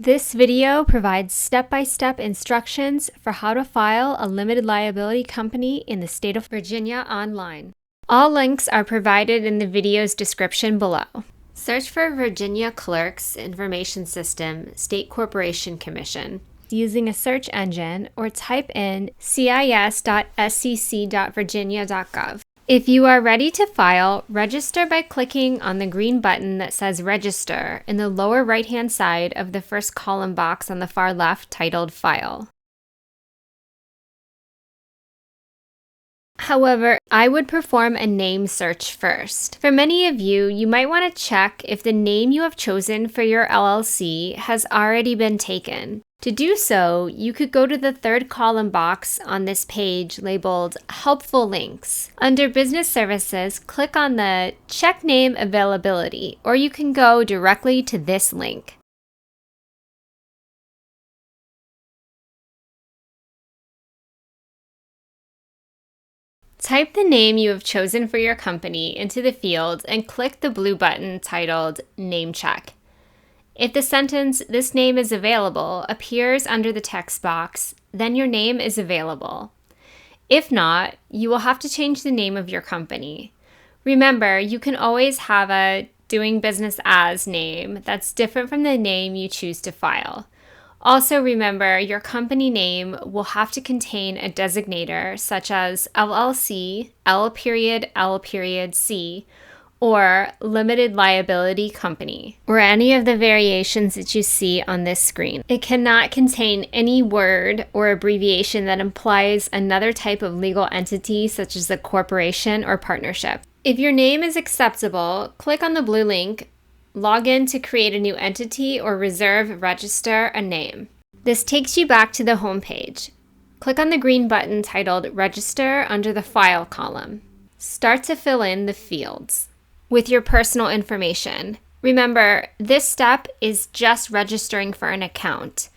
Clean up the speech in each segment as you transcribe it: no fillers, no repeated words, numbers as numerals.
This video provides step-by-step instructions for how to file a limited liability company in the state of Virginia online. All links are provided in the video's description below. Search for Virginia Clerk's Information System State Corporation Commission using a search engine or type in cis.sec.virginia.gov. If you are ready to file, register by clicking on the green button that says Register in the lower right-hand side of the first column box on the far left titled File. However, I would perform a name search first. For many of you, you might want to check if the name you have chosen for your LLC has already been taken. To do so, you could go to the third column box on this page labeled Helpful Links. Under Business Services, click on the Check Name Availability, or you can go directly to this link. Type the name you have chosen for your company into the field and click the blue button titled Name Check. If the sentence, "This name is available," appears under the text box, then your name is available. If not, you will have to change the name of your company. Remember, you can always have a Doing Business As name that's different from the name you choose to file. Also remember, your company name will have to contain a designator such as LLC, L.C, or Limited Liability Company, or any of the variations that you see on this screen. It cannot contain any word or abbreviation that implies another type of legal entity such as a corporation or partnership. If your name is acceptable, click on the blue link, log in to create a new entity or register a name. This takes you back to the home page. Click on the green button titled Register under the File column. Start to fill in the fields with your personal information. Remember, this step is just registering for an account.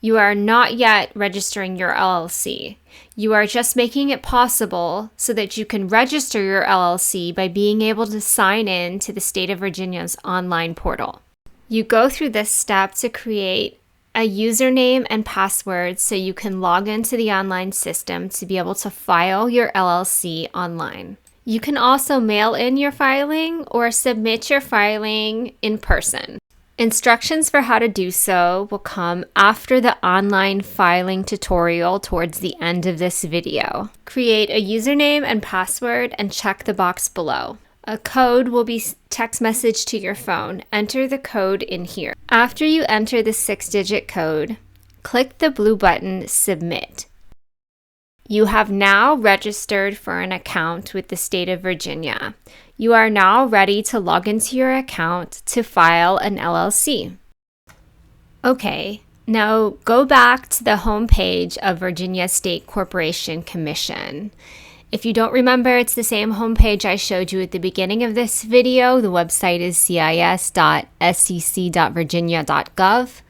You are not yet registering your LLC. You are just making it possible so that you can register your LLC by being able to sign in to the state of Virginia's online portal. You go through this step to create a username and password so you can log into the online system to be able to file your LLC online. You can also mail in your filing or submit your filing in person. Instructions for how to do so will come after the online filing tutorial towards the end of this video. Create a username and password and check the box below. A code will be text messaged to your phone. Enter the code in here. After you enter the 6-digit code, click the blue button Submit. You have now registered for an account with the state of Virginia. You are now ready to log into your account to file an LLC. Okay, now go back to the home page of Virginia State Corporation Commission. If you don't remember, it's the same home page I showed you at the beginning of this video. The website is cis.sec.virginia.gov,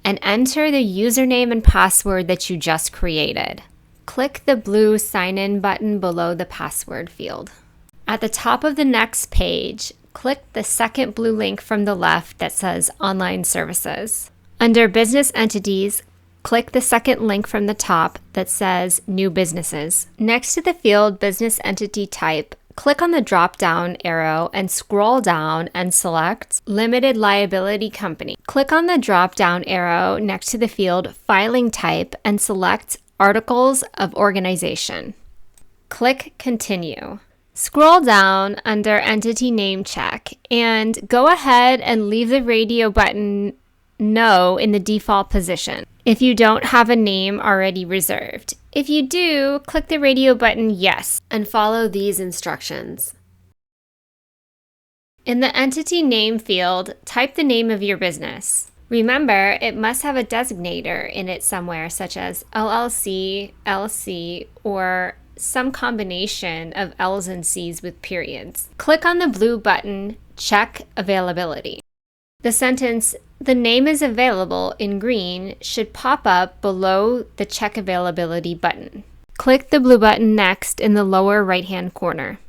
and enter the username and password that you just created. Click the blue Sign In button below the password field. At the top of the next page, click the second blue link from the left that says Online Services. Under Business Entities, click the second link from the top that says New Businesses. Next to the field Business Entity Type, click on the drop-down arrow and scroll down and select Limited Liability Company. Click on the drop-down arrow next to the field Filing Type and select Articles of Organization. Click Continue. Scroll down under Entity Name Check and go ahead and leave the radio button No in the default position if you don't have a name already reserved. If you do, click the radio button Yes and follow these instructions. In the Entity Name field, type the name of your business. Remember, it must have a designator in it somewhere, such as LLC, LC, or some combination of L's and C's with periods. Click on the blue button, Check Availability. The sentence, "The name is available" in green should pop up below the Check Availability button. Click the blue button Next in the lower right-hand corner.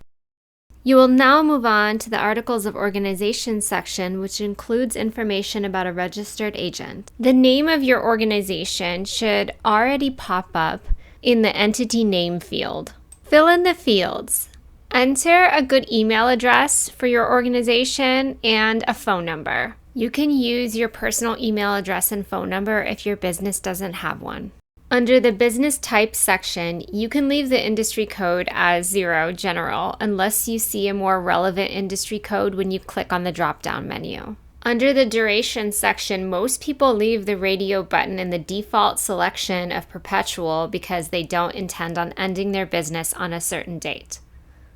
You will now move on to the Articles of Organization section, which includes information about a registered agent. The name of your organization should already pop up in the entity name field. Fill in the fields. Enter a good email address for your organization and a phone number. You can use your personal email address and phone number if your business doesn't have one. Under the business type section, you can leave the industry code as 0 general unless you see a more relevant industry code when you click on the drop-down menu. Under the duration section, most people leave the radio button in the default selection of perpetual because they don't intend on ending their business on a certain date.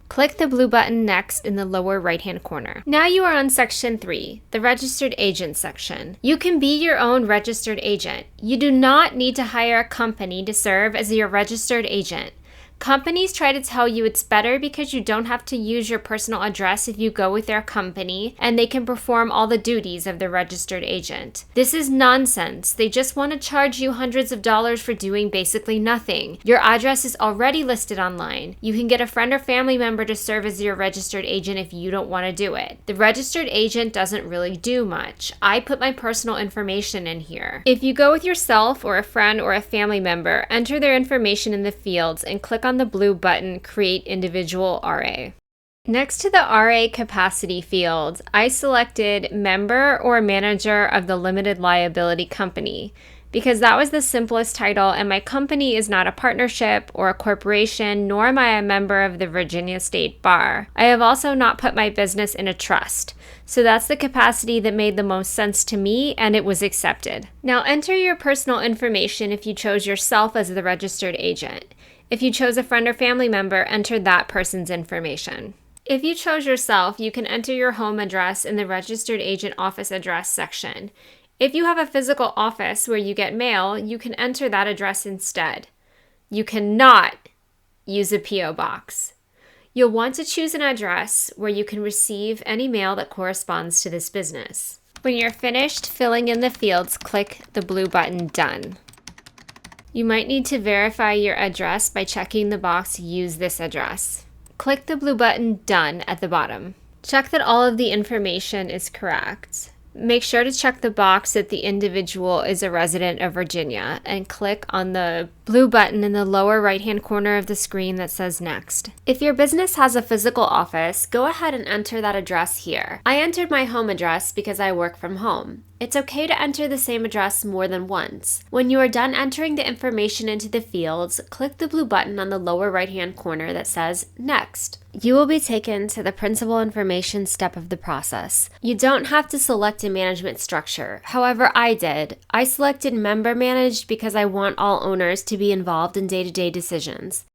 Click the blue button next in the lower right-hand corner. Now you are on section 3, the registered agent section. You can be your own registered agent. You do not need to hire a company to serve as your registered agent. Companies try to tell you it's better because you don't have to use your personal address if you go with their company, and they can perform all the duties of the registered agent. This is nonsense. They just want to charge you hundreds of dollars for doing basically nothing. Your address is already listed online. You can get a friend or family member to serve as your registered agent if you don't want to do it. The registered agent doesn't really do much. I put my personal information in here. If you go with yourself or a friend or a family member, enter their information in the fields and click on the blue button, Create Individual RA. Next to the RA capacity field, I selected Member or Manager of the Limited Liability Company because that was the simplest title, and my company is not a partnership or a corporation, nor am I a member of the Virginia State Bar. I have also not put my business in a trust. So that's the capacity that made the most sense to me, and it was accepted. Now enter your personal information if you chose yourself as the registered agent. If you chose a friend or family member, enter that person's information. If you chose yourself, you can enter your home address in the registered agent office address section. If you have a physical office where you get mail, you can enter that address instead. You cannot use a P.O. box. You'll want to choose an address where you can receive any mail that corresponds to this business. When you're finished filling in the fields, click the blue button Done. You might need to verify your address by checking the box Use this address. Click the blue button Done at the bottom. Check that all of the information is correct. Make sure to check the box that the individual is a resident of Virginia and click on the blue button in the lower right-hand corner of the screen that says Next. If your business has a physical office, go ahead and enter that address here. I entered my home address because I work from home. It's okay to enter the same address more than once. When you are done entering the information into the fields, click the blue button on the lower right-hand corner that says Next. You will be taken to the principal information step of the process. You don't have to select a management structure. However, I did. I selected Member Managed because I want all owners to be involved in day-to-day decisions.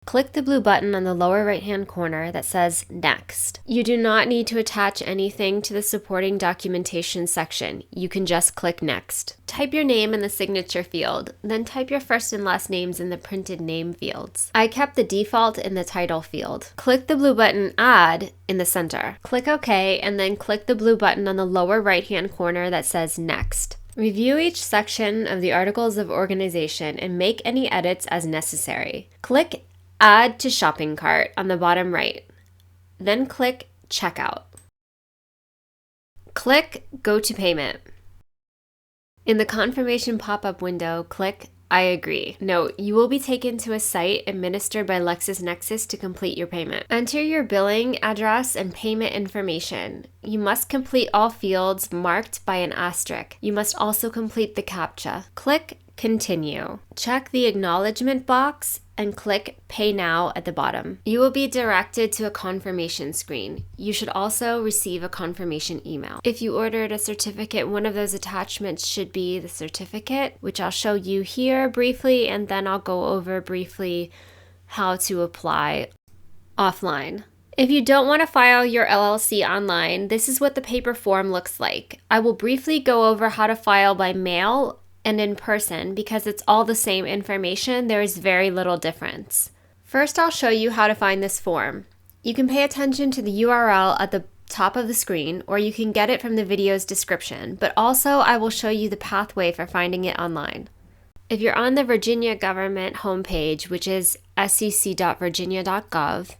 Click the blue button on the lower right-hand corner that says Next. You do not need to attach anything to the supporting documentation section. You can just click Next. Type your name in the signature field, then type your first and last names in the printed name fields. I kept the default in the title field. Click the blue button Add in the center. Click OK, and then click the blue button on the lower right-hand corner that says Next. Review each section of the Articles of Organization and make any edits as necessary. Click Add to Shopping Cart on the bottom right. Then click Checkout. Click Go to Payment. In the confirmation pop-up window, click I agree. Note, you will be taken to a site administered by LexisNexis to complete your payment. Enter your billing address and payment information. You must complete all fields marked by an asterisk. You must also complete the CAPTCHA. Click Continue. Check the acknowledgement box and click Pay Now at the bottom. You will be directed to a confirmation screen. You should also receive a confirmation email. If you ordered a certificate, one of those attachments should be the certificate, which I'll show you here briefly, and then I'll go over briefly how to apply offline. If you don't want to file your LLC online, this is what the paper form looks like. I will briefly go over how to file by mail and in person because it's all the same information. There is very little difference. First, I'll show you how to find this form. You can pay attention to the URL at the top of the screen, or you can get it from the video's description, but also I will show you the pathway for finding it online. If you're on the Virginia government homepage, which is sec.virginia.gov,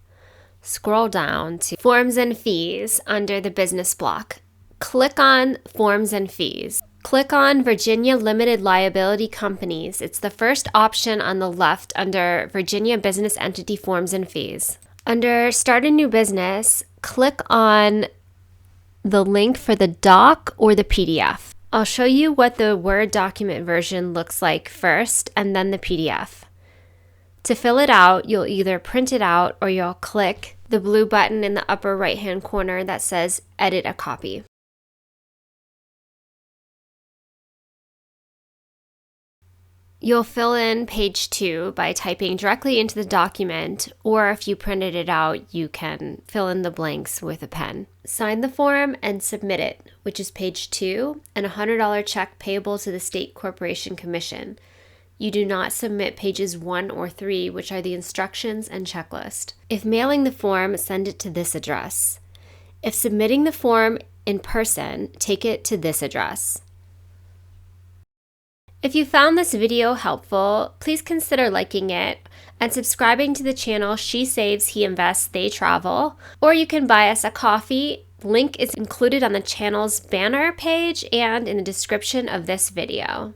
scroll down to Forms and Fees under the business block. Click on Forms and Fees. Click on Virginia Limited Liability Companies. It's the first option on the left under Virginia Business Entity Forms and Fees. Under Start a New Business, click on the link for the doc or the PDF. I'll show you what the Word document version looks like first and then the PDF. To fill it out, you'll either print it out or you'll click the blue button in the upper right-hand corner that says Edit a Copy. You'll fill in page 2 by typing directly into the document, or if you printed it out, you can fill in the blanks with a pen. Sign the form and submit it, which is page 2, and a $100 check payable to the State Corporation Commission. You do not submit pages 1 or 3, which are the instructions and checklist. If mailing the form, send it to this address. If submitting the form in person, take it to this address. If you found this video helpful, please consider liking it and subscribing to the channel She Saves, He Invests, They Travel, or you can buy us a coffee. Link is included on the channel's banner page and in the description of this video.